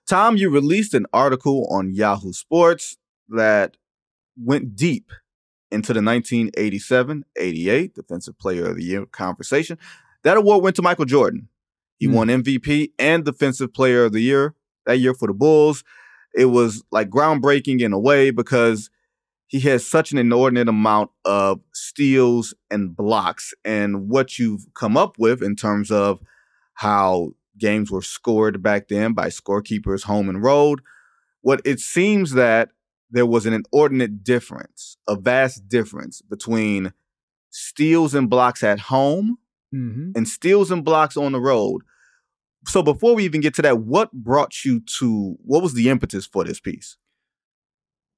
Tom, you released an article on Yahoo Sports that went deep into the 1987-88 Defensive Player of the Year conversation. That award went to Michael Jordan. He won MVP and Defensive Player of the Year that year for the Bulls. It was like groundbreaking in a way because he has such an inordinate amount of steals and blocks, and what you've come up with in terms of how games were scored back then by scorekeepers home and road. What it seems that there was an inordinate difference, a vast difference between steals and blocks at home and steals and blocks on the road. So before we even get to that, what was the impetus for this piece?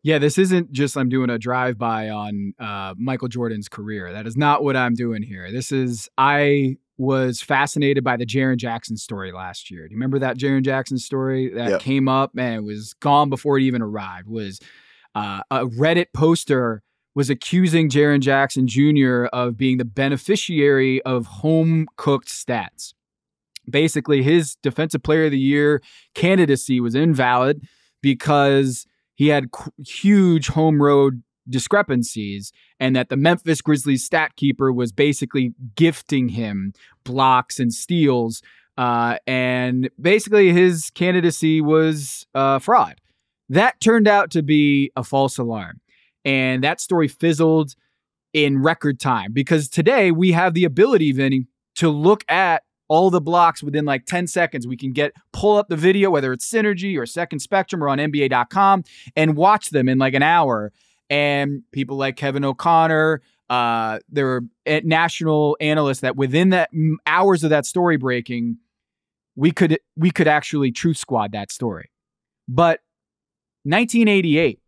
Yeah, this isn't just I'm doing a drive-by on Michael Jordan's career. That is not what I'm doing here. I was fascinated by the Jaren Jackson story last year. Do you remember that Jaren Jackson story that came up? Man, it was gone before it even arrived. Was a Reddit poster was accusing Jaren Jackson Jr. of being the beneficiary of home-cooked stats. Basically, his Defensive Player of the Year candidacy was invalid because he had huge home road discrepancies, and that the Memphis Grizzlies stat keeper was basically gifting him blocks and steals. And basically his candidacy was fraud. That turned out to be a false alarm. And that story fizzled in record time because today we have the ability, Vinny, to look at all the blocks within like 10 seconds. We can pull up the video, whether it's Synergy or Second Spectrum or on NBA.com, and watch them in like an hour. And people like Kevin O'Connor, there were national analysts that within that hours of that story breaking, we could actually truth squad that story. But 1988,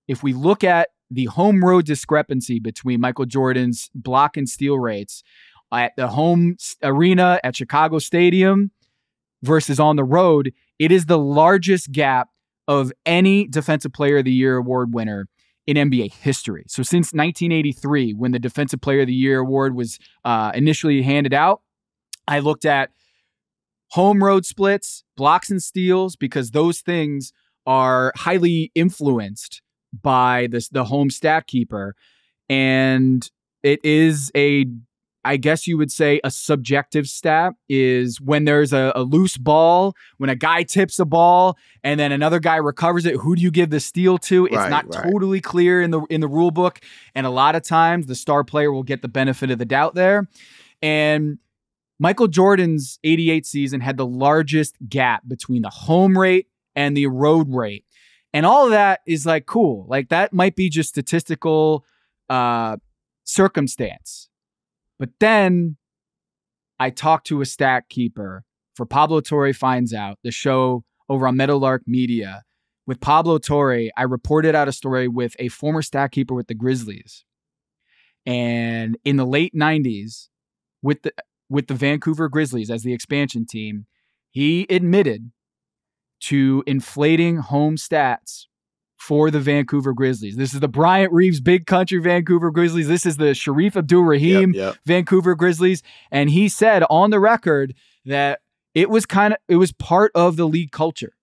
if we look at the home road discrepancy between Michael Jordan's block and steal rates at the home arena at Chicago Stadium versus on the road, it is the largest gap of any Defensive Player of the Year award winner in NBA history. So since 1983, when the Defensive Player of the Year award was initially handed out, I looked at home road splits, blocks and steals, because those things are highly influenced by the home stat keeper. And it is I guess you would say a subjective stat is when there's a loose ball, when a guy tips a ball and then another guy recovers it, who do you give the steal to? It's not totally clear in the rule book. And a lot of times the star player will get the benefit of the doubt there. And Michael Jordan's 88 season had the largest gap between the home rate and the road rate. And all of that is like cool. Like that might be just statistical circumstance. But then I talked to a stat keeper for Pablo Torre Finds Out, the show over on Meadowlark Media. With Pablo Torre, I reported out a story with a former stat keeper with the Grizzlies. And in the late 90s, with the Vancouver Grizzlies as the expansion team, he admitted to inflating home stats for the Vancouver Grizzlies. This is the Bryant Reeves Big Country Vancouver Grizzlies. This is the Sharif Abdul-Rahim Vancouver Grizzlies. And he said on the record that it was part of the league culture.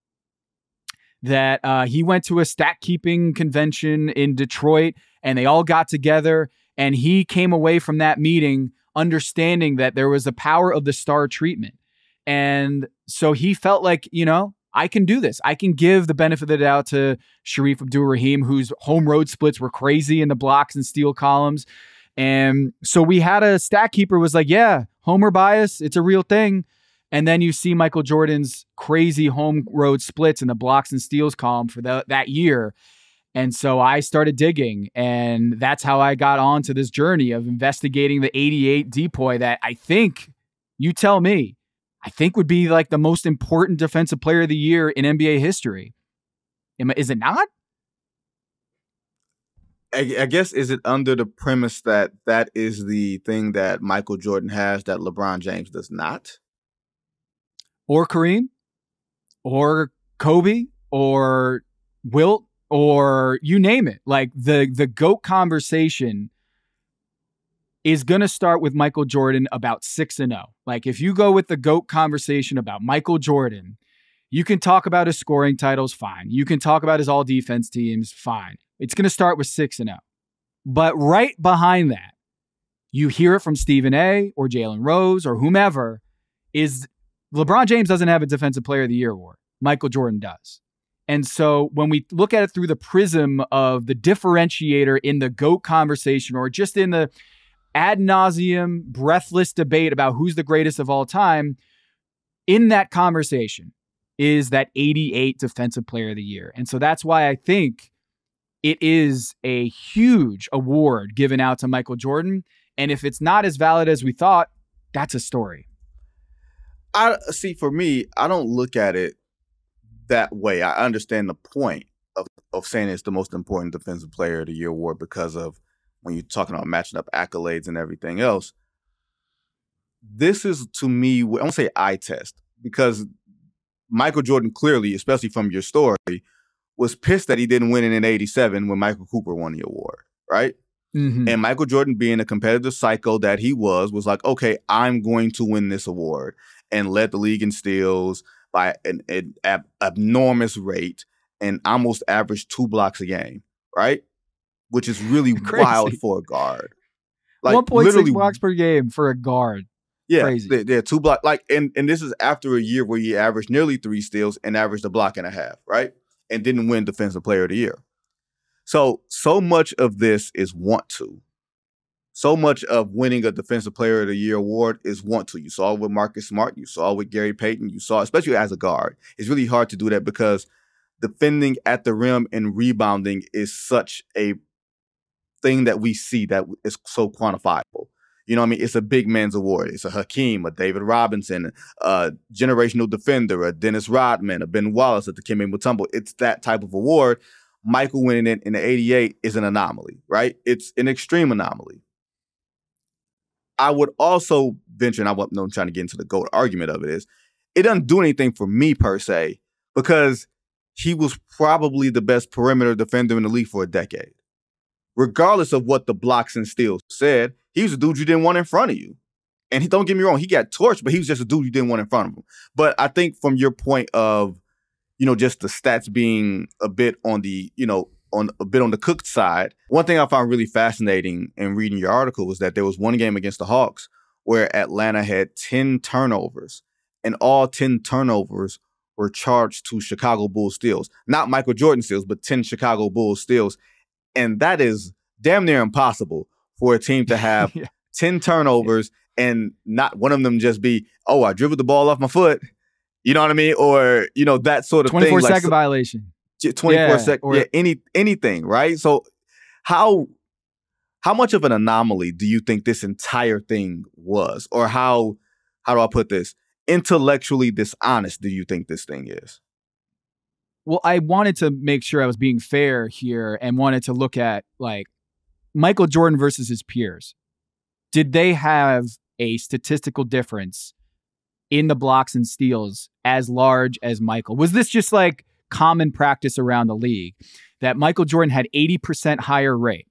That he went to a stat keeping convention in Detroit and they all got together and he came away from that meeting understanding that there was the power of the star treatment. And so he felt like, I can do this. I can give the benefit of the doubt to Sharif Abdul-Rahim, whose home road splits were crazy in the blocks and steal columns. And so we had a stat keeper was like, yeah, homer bias, it's a real thing. And then you see Michael Jordan's crazy home road splits in the blocks and steals column for that year. And so I started digging, and that's how I got onto this journey of investigating the 88 dpoy that I think, you tell me, I think would be like the most important Defensive Player of the Year in NBA history. Is it not? I guess, is it under the premise that that is the thing that Michael Jordan has that LeBron James does not? Or Kareem? Or Kobe? Or Wilt? Or you name it. Like the GOAT conversation is going to start with Michael Jordan about 6-0. Like if you go with the GOAT conversation about Michael Jordan, You can talk about his scoring titles, fine. You can talk about his all-defense teams, fine. It's going to start with 6-0. But right behind that, you hear it from Stephen A. or Jalen Rose or whomever, is LeBron James doesn't have a Defensive Player of the Year award. Michael Jordan does. And so when we look at it through the prism of the differentiator in the GOAT conversation, or just in the ad nauseum, breathless debate about who's the greatest of all time, in that conversation is that 88 Defensive Player of the Year. And so that's why I think it is a huge award given out to Michael Jordan. And if it's not as valid as we thought, that's a story. I see, for me, I don't look at it that way. I understand the point of saying it's the most important Defensive Player of the Year award because of when you're talking about matching up accolades and everything else. This is, to me, I won't say eye test, because Michael Jordan clearly, especially from your story, was pissed that he didn't win it in '87 when Michael Cooper won the award, right? Mm-hmm. And Michael Jordan, being a competitive psycho that he was like, okay, I'm going to win this award, and led the league in steals by an abnormous rate and almost averaged 2 blocks a game, right? Which is really wild for a guard. Like 1.6 blocks per game for a guard. Yeah, crazy. They're 2 blocks. And this is after a year where he averaged nearly 3 steals and averaged a block and a half, right? And didn't win Defensive Player of the Year. So much of this is want to. So much of winning a Defensive Player of the Year award is want to. You saw it with Marcus Smart. You saw it with Gary Payton. You saw, especially as a guard, it's really hard to do that because defending at the rim and rebounding is such a thing that we see that is so quantifiable. You know what I mean? It's a big man's award. It's a Hakeem, a David Robinson, a generational defender, a Dennis Rodman, a Ben Wallace, a Dikembe Mutombo. It's that type of award. Michael winning it in the '88 is an anomaly, right? It's an extreme anomaly. I would also venture, and I'm trying to get into the GOAT argument of it, is it doesn't do anything for me per se because he was probably the best perimeter defender in the league for a decade. Regardless of what the blocks and steals said, he was a dude you didn't want in front of you. And don't get me wrong, he got torched, but he was just a dude you didn't want in front of him. But I think from your point of, just the stats being a bit on the, on the cooked side, one thing I found really fascinating in reading your article was that there was one game against the Hawks where Atlanta had 10 turnovers, and all 10 turnovers were charged to Chicago Bulls steals. Not Michael Jordan steals, but 10 Chicago Bulls steals. And that is damn near impossible for a team to have 10 turnovers and not one of them just be, oh, I dribbled the ball off my foot. You know what I mean? Or, that sort of 24 thing. 24-second violation. 24 seconds. Yeah, anything, right? So how much of an anomaly do you think this entire thing was? Or how do I put this? Intellectually dishonest do you think this thing is? Well, I wanted to make sure I was being fair here and wanted to look at Michael Jordan versus his peers. Did they have a statistical difference in the blocks and steals as large as Michael? Was this just common practice around the league that Michael Jordan had 80% higher rate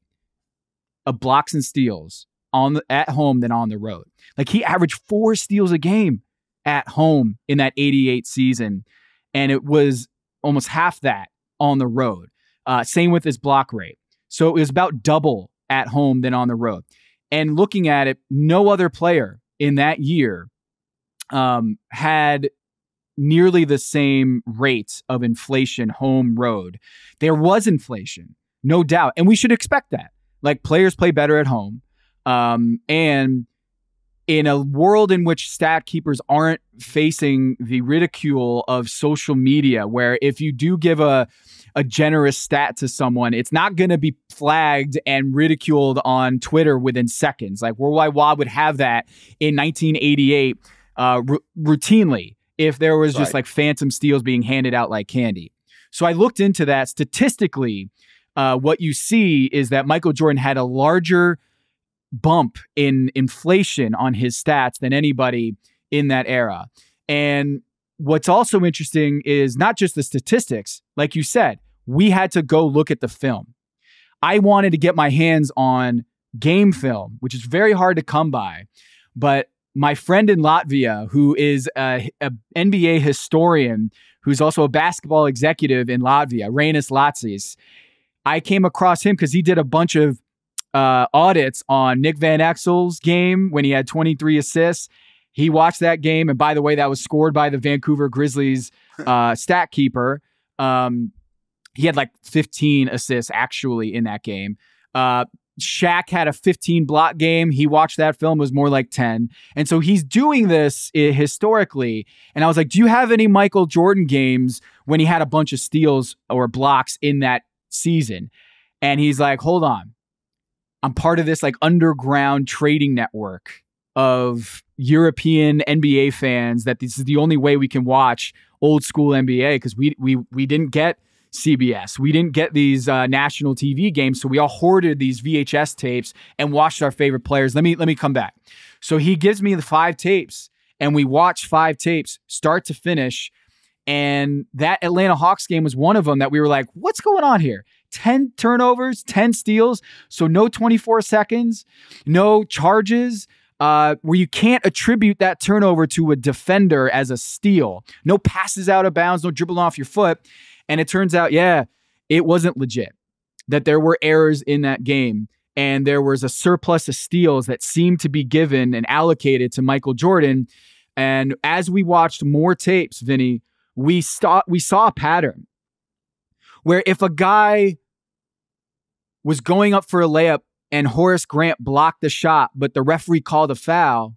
of blocks and steals at home than on the road? He averaged 4 steals a game at home in that '88 season, and it was almost half that on the road. Same with his block rate. So it was about double at home than on the road. And looking at it, no other player in that year had nearly the same rate of inflation home road. There was inflation, no doubt. And we should expect that. Players play better at home. And in a world in which stat keepers aren't facing the ridicule of social media, where if you do give a generous stat to someone, it's not going to be flagged and ridiculed on Twitter within seconds. Worldwide Wad would have that in 1988 routinely if there was just phantom steals being handed out like candy. So I looked into that. Statistically, what you see is that Michael Jordan had a larger bump in inflation on his stats than anybody in that era. And what's also interesting is not just the statistics. Like you said, we had to go look at the film. I wanted to get my hands on game film, which is very hard to come by. But my friend in Latvia, who is a NBA historian who's also a basketball executive in Latvia, Rainis Latsis. I came across him because he did a bunch of audits on Nick Van Exel's game when he had 23 assists. He watched that game, and by the way, that was scored by the Vancouver Grizzlies stat keeper. He had like 15 assists actually in that game. Shaq had a 15 block game. He watched that film, it was more like 10. And so he's doing this historically. And I was like, do you have any Michael Jordan games when he had a bunch of steals or blocks in that season? And he's like, hold on. I'm part of this like underground trading network of European NBA fans that this is the only way we can watch old school NBA because we didn't get CBS. We didn't get these national TV games, so we all hoarded these VHS tapes and watched our favorite players. Let me come back. So he gives me the 5 tapes, and we watched 5 tapes start to finish, and that Atlanta Hawks game was one of them that we were like, what's going on here? 10 turnovers, 10 steals, so no 24 seconds, no charges, where you can't attribute that turnover to a defender as a steal. No passes out of bounds, no dribbling off your foot. And it turns out, yeah, it wasn't legit, that there were errors in that game. And there was a surplus of steals that seemed to be given and allocated to Michael Jordan. And as we watched more tapes, Vinny, we saw a pattern where if a guy was going up for a layup and Horace Grant blocked the shot, but the referee called a foul,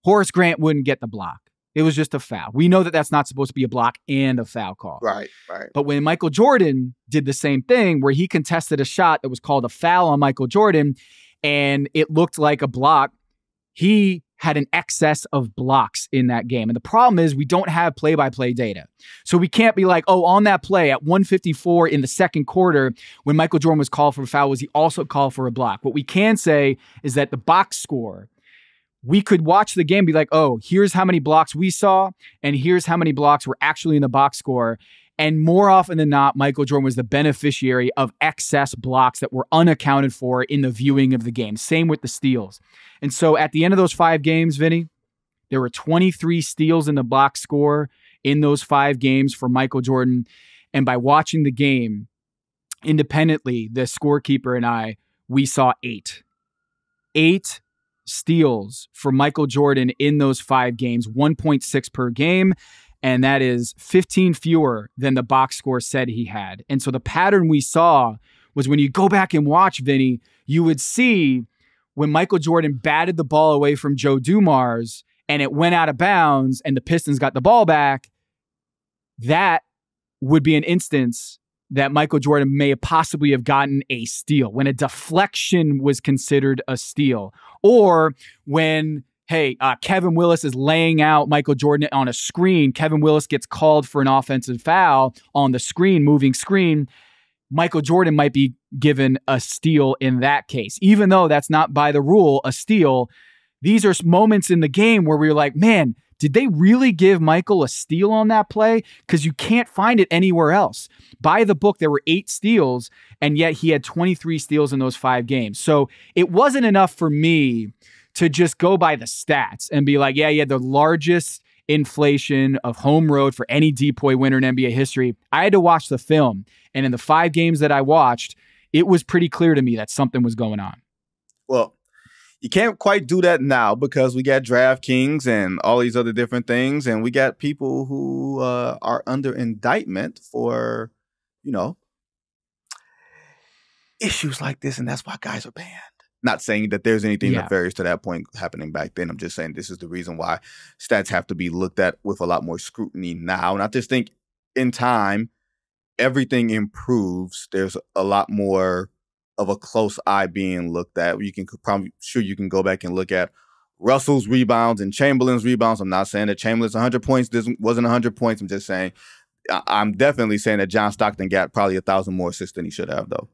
Horace Grant wouldn't get the block. It was just a foul. We know that that's not supposed to be a block and a foul call. Right. But when Michael Jordan did the same thing where he contested a shot that was called a foul on Michael Jordan and it looked like a block, he had an excess of blocks in that game. And the problem is we don't have play-by-play data. So we can't be like, oh, on that play at 1:54 in the second quarter, when Michael Jordan was called for a foul, was he also called for a block? What we can say is that the box score, we could watch the game and be like, oh, here's how many blocks we saw, and here's how many blocks were actually in the box score. And more often than not, Michael Jordan was the beneficiary of excess blocks that were unaccounted for in the viewing of the game. Same with the steals. And so at the end of those 5 games, Vinny, there were 23 steals in the box score in those 5 games for Michael Jordan. And by watching the game independently, the scorekeeper and I, we saw 8. 8 steals for Michael Jordan in those 5 games, 1.6 per game. And that is 15 fewer than the box score said he had. And so the pattern we saw was when you go back and watch, Vinny, you would see when Michael Jordan batted the ball away from Joe Dumars and it went out of bounds and the Pistons got the ball back, that would be an instance that Michael Jordan may possibly have gotten a steal, when a deflection was considered a steal, or when, hey, Kevin Willis is laying out Michael Jordan on a screen. Kevin Willis gets called for an offensive foul on the screen, moving screen. Michael Jordan might be given a steal in that case, even though that's not by the rule a steal. These are moments in the game where we're like, man, did they really give Michael a steal on that play? Because you can't find it anywhere else. By the book, there were 8 steals, and yet he had 23 steals in those 5 games. So it wasn't enough for me to just go by the stats and be like, yeah, he had the largest inflation of home road for any dpoy winner in NBA history. I had to watch the film. And in the 5 games that I watched, it was pretty clear to me that something was going on. Well, you can't quite do that now because we got DraftKings and all these other different things. And we got people who are under indictment for, issues like this. And that's why guys are banned. Not saying that there's anything nefarious to that point happening back then. I'm just saying this is the reason why stats have to be looked at with a lot more scrutiny now. And I just think in time, everything improves. There's a lot more of a close eye being looked at. You can you can go back and look at Russell's rebounds and Chamberlain's rebounds. I'm not saying that Chamberlain's 100 points wasn't 100 points. I'm just saying I'm definitely saying that John Stockton got probably 1,000 more assists than he should have, though.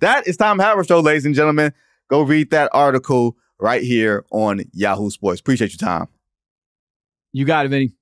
That is Tom Haberstroh, ladies and gentlemen. Go read that article right here on Yahoo Sports. Appreciate your time. You got it, Vinny.